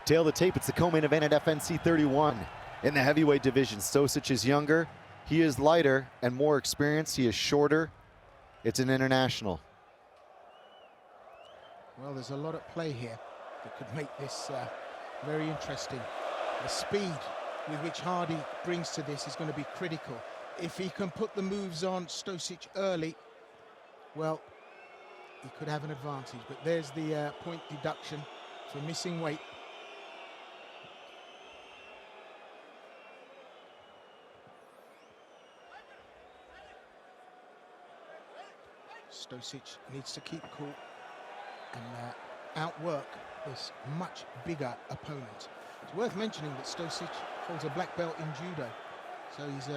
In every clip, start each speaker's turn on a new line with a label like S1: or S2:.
S1: Tail the tape, it's the co-main event at FNC 31. In the heavyweight division, STOSIC is younger, he is lighter and more experienced, he is shorter. It's an international.
S2: Well, there's a lot at play here that could make this very interesting. The speed with which Hardy brings to this is going to be critical. If he can put the moves on STOSIC early, well, he could have an advantage. But there's the point deduction for missing weight. STOSIC needs to keep cool and outwork this much bigger opponent. It's worth mentioning that STOSIC holds a black belt in judo, so he's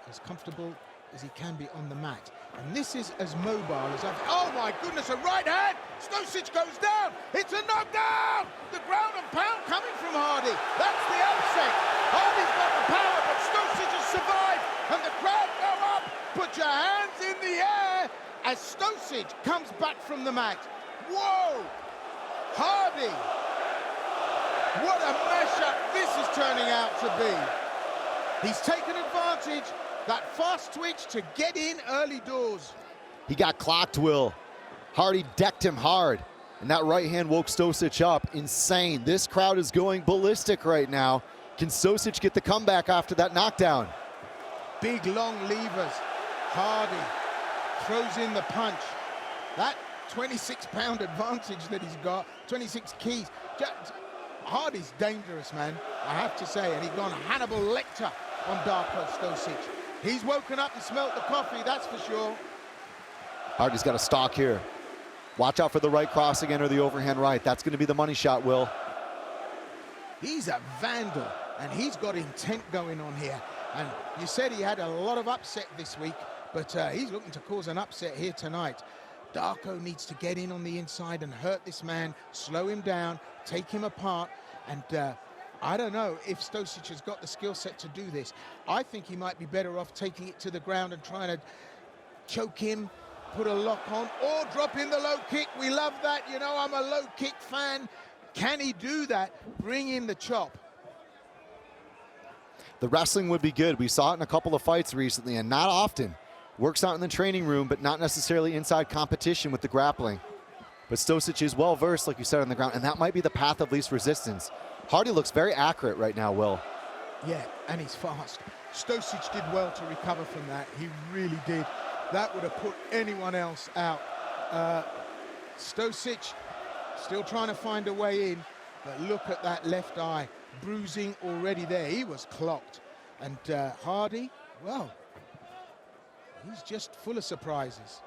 S2: as comfortable as he can be on the mat. And this is as mobile as I've... Oh my goodness, a right hand! STOSIC goes down! It's a knockdown! The ground and pound coming from Hardy. That's the upset. Hardy's got the power, but STOSIC has survived, and the crowd go up. Put your hands in the air as STOSIC comes back from the mat. Whoa! Hardy! What a mashup this is turning out to be. He's taken advantage, that fast twitch to get in early doors.
S1: He got clocked, Will. Hardy decked him hard, and that right hand woke STOSIC up. Insane. This crowd is going ballistic right now. Can STOSIC get the comeback after that knockdown?
S2: Big long levers. Hardy throws in the punch. That 26-pound advantage that he's got, 26 keys. Hardy's dangerous, man, I have to say, and he's gone Hannibal Lecter on Darko STOSIC. He's woken up and smelt the coffee, that's for sure.
S1: Hardy's got a stalk here. Watch out for the right cross again or the overhand right. That's going to be the money shot, Will.
S2: He's a vandal, and he's got intent going on here. And you said he had a lot of upset this week, but he's looking to cause an upset here tonight. Darko needs to get in on the inside and hurt this man, slow him down, take him apart, and I don't know if STOSIC has got the skill set to do this. I think he might be better off taking it to the ground and trying to choke him, put a lock on, or drop in the low kick. We love that, you know, I'm a low kick fan. Can he do that? Bring in the chop.
S1: The wrestling would be good. We saw it in a couple of fights recently, and not often. Works out in the training room, but not necessarily inside competition with the grappling. But STOSIC is well-versed, like you said, on the ground, and that might be the path of least resistance. Hardy looks very accurate right now, Will.
S2: Yeah, and he's fast. STOSIC did well to recover from that. He really did. That would have put anyone else out. STOSIC still trying to find a way in, but look at that left eye. Bruising already there. He was clocked. And Hardy, well, he's just full of surprises.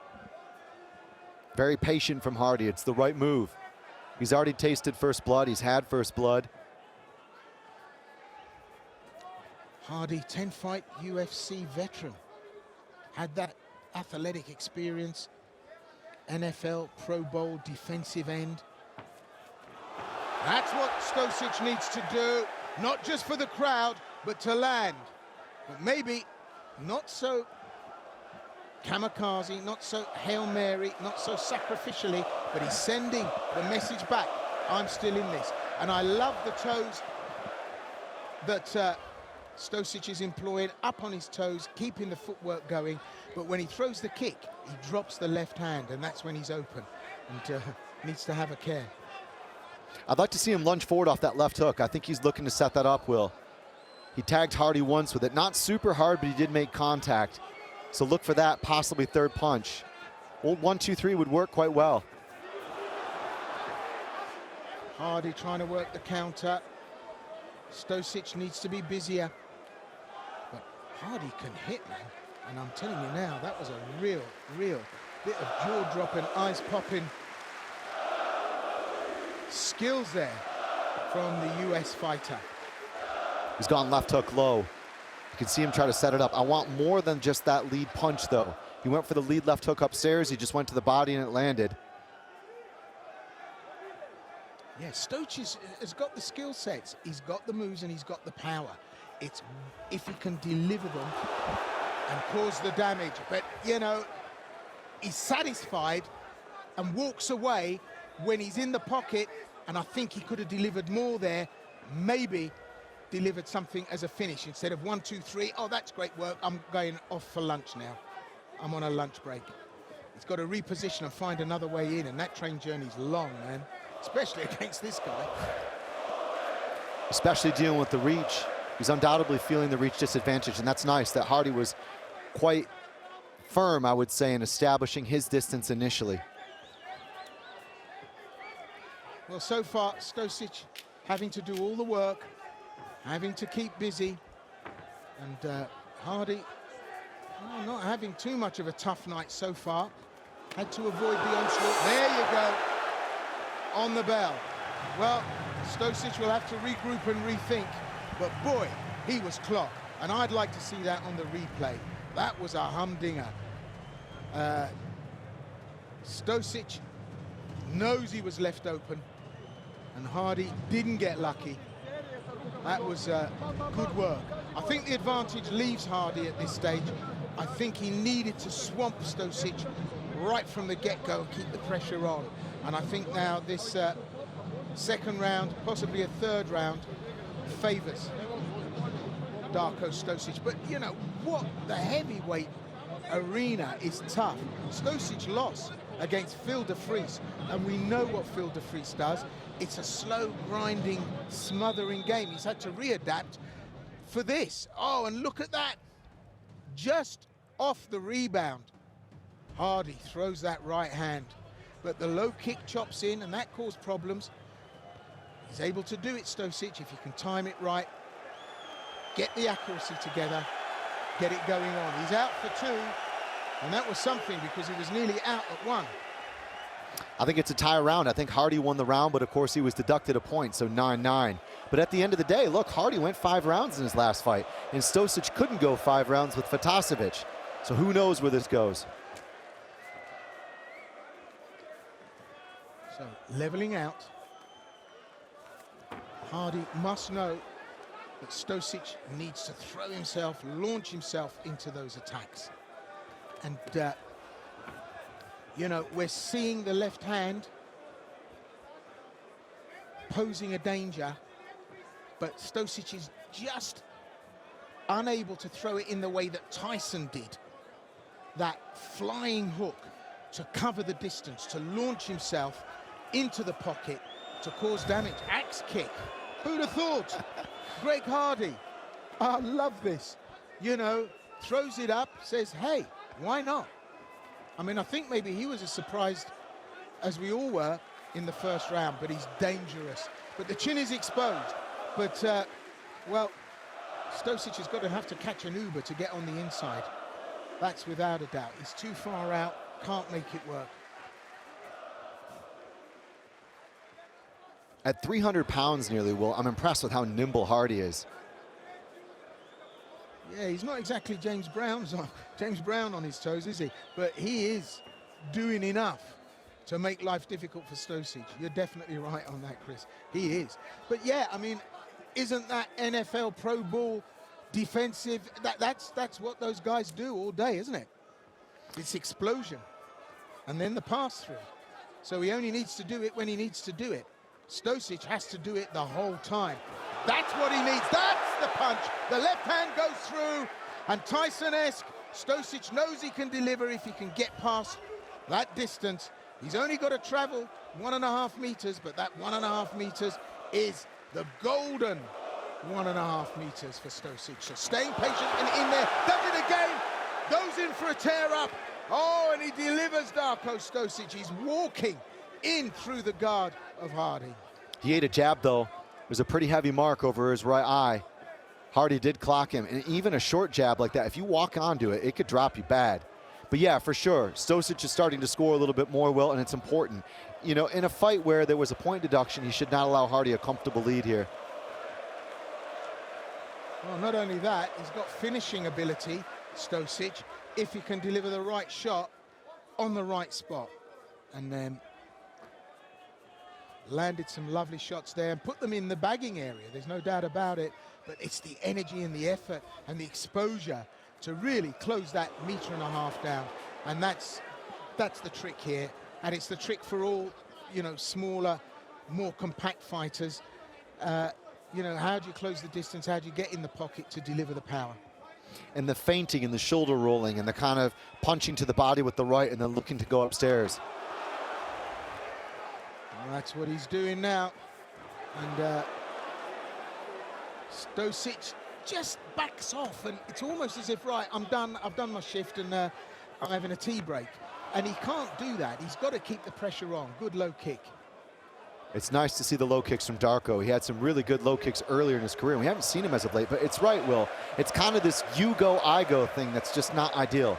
S1: Very patient from Hardy. It's the right move. He's already tasted first blood. He's had first blood.
S2: Hardy, 10-fight UFC veteran. Had that athletic experience. NFL Pro Bowl defensive end. That's what STOSIC needs to do. Not just for the crowd, but to land. But maybe not so kamikaze, not so Hail Mary, not so sacrificially, but he's sending the message back. I'm still in this. And I love the toes that STOSIC is employing, up on his toes, keeping the footwork going. But when he throws the kick, he drops the left hand, and that's when he's open and needs to have a care.
S1: I'd like to see him lunge forward off that left hook. I think he's looking to set that up, Will. He tagged Hardy once with it. Not super hard, but he did make contact. So look for that, possibly third punch. Old 1-2-3 would work quite well.
S2: Hardy trying to work the counter. STOSIC needs to be busier. But Hardy can hit, man. And I'm telling you now, that was a real bit of jaw-dropping, eyes-popping skills there from the US fighter.
S1: He's gone left hook low. You can see him try to set it up. I want more than just that lead punch, though. He went for the lead left hook upstairs. He just went to the body and it landed.
S2: Yeah, STOSIC has got the skill sets. He's got the moves and he's got the power. It's if he can deliver them and cause the damage. But, you know, he's satisfied and walks away when he's in the pocket, and I think he could have delivered more there, maybe delivered something as a finish instead of 1, 2, 3. Oh, that's great work. I'm going off for lunch now. I'm on a lunch break. He's got to reposition and find another way in, and that train journey's long, man, especially against this guy.
S1: Especially dealing with the reach. He's undoubtedly feeling the reach disadvantage, and that's nice that Hardy was quite firm, I would say, in establishing his distance initially.
S2: Well, so far, Stosic having to do all the work, having to keep busy, and Hardy not having too much of a tough night so far. Had to avoid the onslaught. There you go, on the bell. Well, Stosic will have to regroup and rethink, but boy, he was clocked, and I'd like to see that on the replay. That was a humdinger. Stosic knows he was left open, and Hardy didn't get lucky. That was good work. I think the advantage leaves Hardy at this stage. I think he needed to swamp Stosic right from the get-go and keep the pressure on. And I think now this second round, possibly a third round, favors Darko Stosic. But you know what, the heavyweight arena is tough. Stosic lost against Phil de Vries, and we know what Phil de Vries does. It's a slow, grinding, smothering game. He's had to readapt for this. Oh, and look at that. Just off the rebound. Hardy throws that right hand, but the low kick chops in, and that caused problems. He's able to do it, Stosic, if you can time it right, get the accuracy together, get it going on. He's out for 2, and that was something because he was nearly out at 1.
S1: I think it's a tie round. I think Hardy won the round, but of course he was deducted a point, so 9-9. But at the end of the day, look, Hardy went 5 rounds in his last fight, and Stosic couldn't go 5 rounds with Vatasevic. So who knows where this goes?
S2: So leveling out. Hardy must know that Stosic needs to throw himself, launch himself into those attacks. And you know, we're seeing the left hand posing a danger, but Stosic is just unable to throw it in the way that Tyson did. That flying hook to cover the distance, to launch himself into the pocket, to cause damage. Axe kick. Who'd have thought? Greg Hardy. I love this. You know, throws it up, says, hey, why not? I mean, I think maybe he was as surprised as we all were in the first round, but he's dangerous. But the chin is exposed. But, well, Stosic has got to have to catch an Uber to get on the inside. That's without a doubt. He's too far out, can't make it work.
S1: At 300 pounds nearly, Will, I'm impressed with how nimble Hardy is.
S2: Yeah, he's not exactly James Brown on his toes, is he? But he is doing enough to make life difficult for Stosic. You're definitely right on that, Chris. He is. But yeah, I mean, isn't that NFL pro ball defensive? That's what those guys do all day, isn't it? It's explosion. And then the pass through. So he only needs to do it when he needs to do it. Stosic has to do it the whole time. That's what he needs. That's the punch. The left hand goes through, and Tyson-esque, Stosic knows he can deliver if he can get past that distance. He's only got to travel 1.5 meters, but that 1.5 meters is the golden 1.5 meters for Stosic. So staying patient and in there, does it again, goes in for a tear up. Oh, and he delivers Darko Stosic. He's walking in through the guard of Hardy.
S1: He ate a jab, though. It was a pretty heavy mark over his right eye. Hardy did clock him, and even a short jab like that, if you walk onto it, it could drop you bad. But yeah, for sure, Stosic is starting to score a little bit more, Will, and it's important. You know, in a fight where there was a point deduction, he should not allow Hardy a comfortable lead here.
S2: Well, not only that, he's got finishing ability, Stosic, if he can deliver the right shot on the right spot. And then landed some lovely shots there and put them in the bagging area. There's no doubt about it, but it's the energy and the effort and the exposure to really close that 1.5 meters down. And that's the trick here. And it's the trick for all, you know, smaller, more compact fighters. you know, how do you close the distance? How do you get in the pocket to deliver the power?
S1: And the feinting and the shoulder rolling and the kind of punching to the body with the right and then looking to go upstairs.
S2: Well, that's what he's doing now. And STOSIC just backs off, and it's almost as if, right, I'm done, I've done my shift, and I'm having a tea break. And he can't do that. He's got to keep the pressure on. Good low kick.
S1: It's nice to see the low kicks from Darko. He had some really good low kicks earlier in his career. We haven't seen him as of late, but it's right, Will. It's kind of this you go, I go thing that's just not ideal.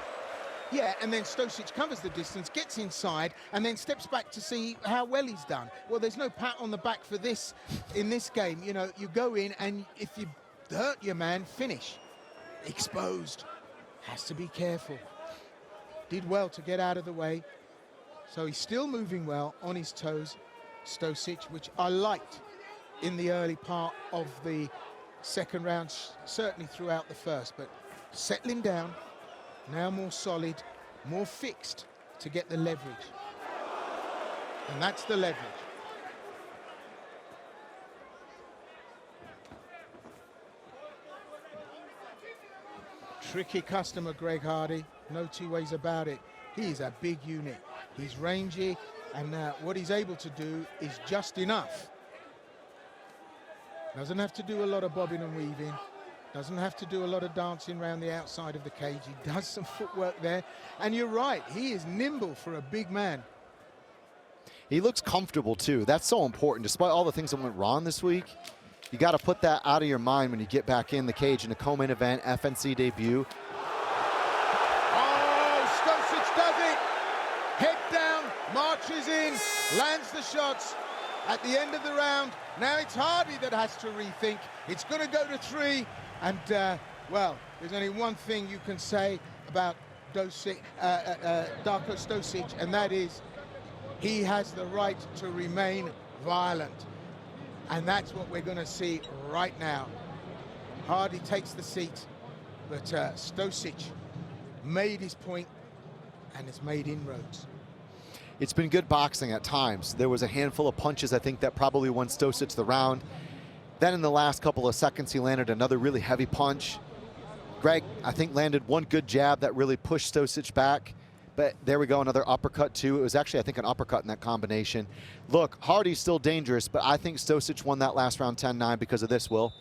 S2: Yeah, and then STOSIC covers the distance, gets inside, and then steps back to see how well he's done. Well, there's no pat on the back for this in this game. You know, you go in, and if you hurt your man, finish. Exposed. Has to be careful. Did well to get out of the way. So he's still moving well on his toes. STOSIC, which I liked in the early part of the second round, certainly throughout the first, but settling down, now more solid, more fixed to get the leverage. And that's the leverage. Tricky customer, Greg Hardy, no two ways about it. He's a big unit. He's rangy, and what he's able to do is just enough. Doesn't have to do a lot of bobbing and weaving. Doesn't have to do a lot of dancing around the outside of the cage. He does some footwork there. And you're right, he is nimble for a big man.
S1: He looks comfortable, too. That's so important. Despite all the things that went wrong this week, you got to put that out of your mind when you get back in the cage in a co-main event, FNC debut.
S2: Marches in, lands the shots at the end of the round. Now it's Hardy that has to rethink. It's going to go to 3, and well, there's only one thing you can say about Darko STOSIC, and that is he has the right to remain violent, and that's what we're going to see right now. Hardy takes the seat, but STOSIC made his point and has made inroads.
S1: It's been good boxing at times. There was a handful of punches, I think, that probably won STOSIC the round. Then in the last couple of seconds, he landed another really heavy punch. Greg, I think, landed one good jab that really pushed STOSIC back. But there we go, another uppercut, too. It was actually, I think, an uppercut in that combination. Look, Hardy's still dangerous, but I think STOSIC won that last round 10-9 because of this, Will.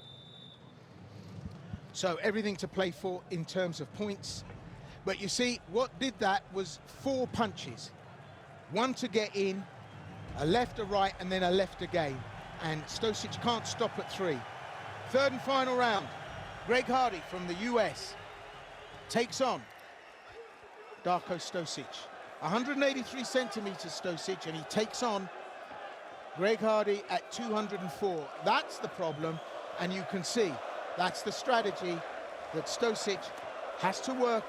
S2: So everything to play for in terms of points. But you see, what did that was 4 punches. One to get in, a left, a right, and then a left again. And STOSIC can't stop at 3. Third and final round. Greg Hardy from the US takes on Darko STOSIC. 183 centimeters STOSIC, and he takes on Greg Hardy at 204. That's the problem, and you can see that's the strategy that STOSIC has to work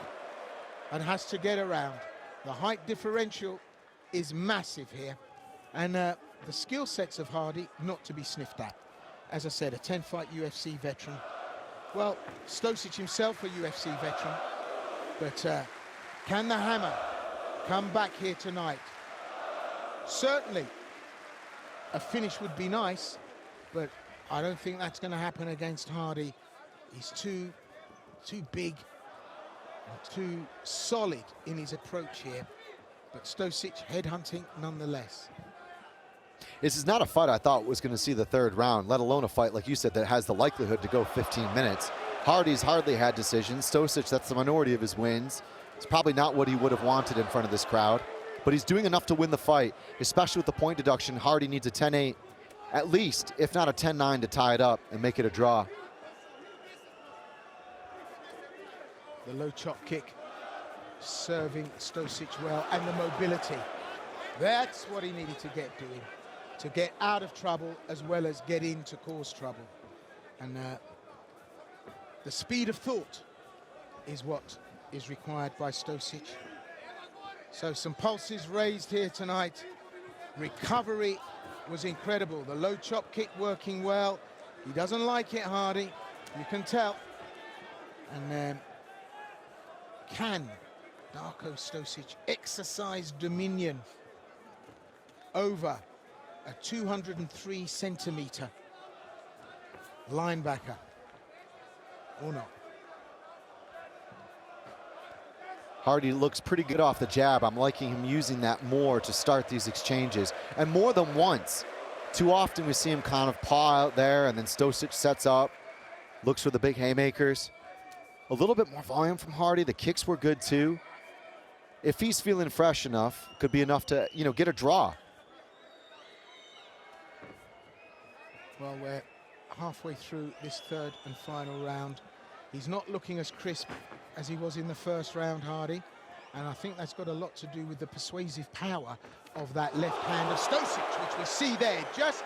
S2: and has to get around. The height differential is massive here, and the skill sets of Hardy not to be sniffed at. As I said, a 10-fight UFC veteran. Well, STOSIC himself a UFC veteran, but can the hammer come back here tonight? Certainly a finish would be nice, but I don't think that's going to happen against Hardy. He's too big and too solid in his approach here. But STOSIC headhunting nonetheless.
S1: This is not a fight I thought was going to see the 3rd round, let alone a fight, like you said, that has the likelihood to go 15 minutes. Hardy's hardly had decisions. STOSIC, that's the minority of his wins. It's probably not what he would have wanted in front of this crowd, but he's doing enough to win the fight, especially with the point deduction. Hardy needs a 10-8, at least, if not a 10-9 to tie it up and make it a draw.
S2: The low chop kick serving STOSIC well, and the mobility. That's what he needed to get doing, to get out of trouble as well as get in to cause trouble. And the speed of thought is what is required by STOSIC. So some pulses raised here tonight. Recovery was incredible. The low chop kick working well. He doesn't like it, Hardy. You can tell. And can Darko STOSIC exercise dominion over a 203 centimeter linebacker. Or not.
S1: Hardy looks pretty good off the jab. I'm liking him using that more to start these exchanges, and more than once. Too often we see him kind of paw out there, and then STOSIC sets up, looks for the big haymakers. A little bit more volume from Hardy. The kicks were good too. If he's feeling fresh enough, could be enough to, you know, get a draw.
S2: Well, we're halfway through this third and final round. He's not looking as crisp as he was in the first round, Hardy. And I think that's got a lot to do with the persuasive power of that left hand of STOSIC, which we see there, just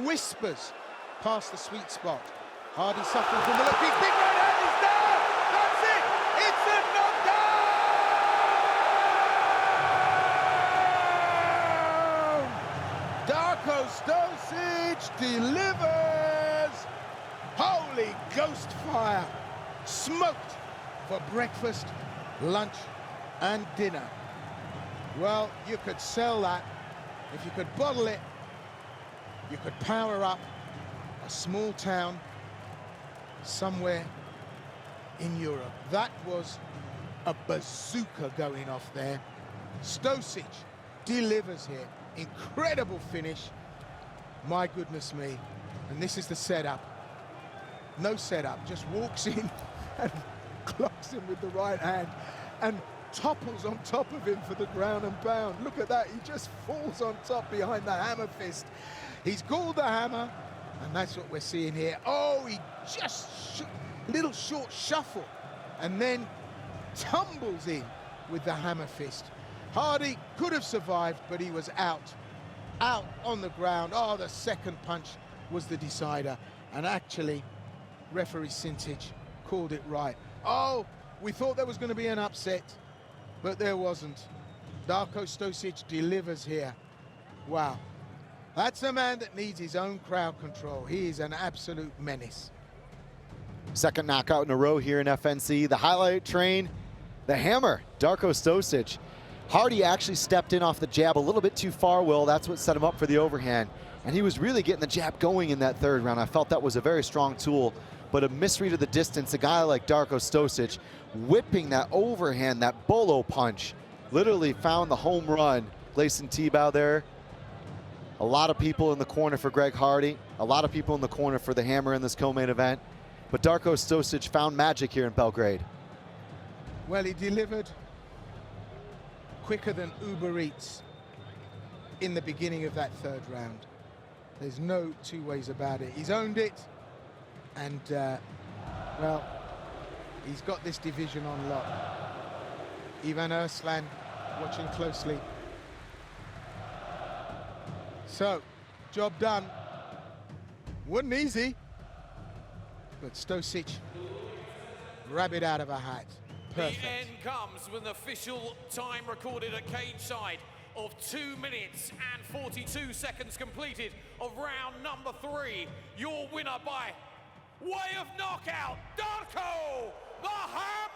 S2: whispers past the sweet spot. Hardy suffering from the look. Big right hand is down! That's it! It's a knockdown! Darko Stosic delivers! Holy ghost fire! Smoked for breakfast, lunch, and dinner. Well, you could sell that. If you could bottle it, you could power up a small town somewhere in Europe. That was a bazooka going off there. STOSIC delivers here. Incredible finish. My goodness me. And this is the setup. No setup, just walks in and clocks him with the right hand and topples on top of him for the ground and pound. Look at that, he just falls on top behind the hammer fist. He's called the hammer, and that's what we're seeing here. Oh, he just little short shuffle and then tumbles in with the hammer fist. Hardy could have survived, but he was out on the ground. Oh, the second punch was the decider, and actually referee Sintic called it right. Oh, we thought there was going to be an upset, but there wasn't. Darko Stosic delivers here. Wow. That's a man that needs his own crowd control. He is an absolute menace.
S1: Second knockout in a row here in FNC. The highlight train, the hammer, Darko Stosic. Hardy actually stepped in off the jab a little bit too far, Will. That's what set him up for the overhand. And he was really getting the jab going in that third round. I felt that was a very strong tool, but a misread of the distance. A guy like Darko Stosic whipping that overhand, that bolo punch, literally found the home run. Gleison Tebow there. A lot of people in the corner for Greg Hardy. A lot of people in the corner for the hammer in this co-main event. But Darko Stosic found magic here in Belgrade.
S2: Well, he delivered quicker than Uber Eats in the beginning of that third round. There's no two ways about it. He's owned it, and well, he's got this division on lock. Ivan Erslan watching closely. So, job done. Wasn't easy, but Stosic, rabbit out of a hat. Perfect.
S3: The end comes with an official time recorded at cage side of 2 minutes and 42 seconds completed of round number 3. Your winner by way of knockout, Darko the Hammer!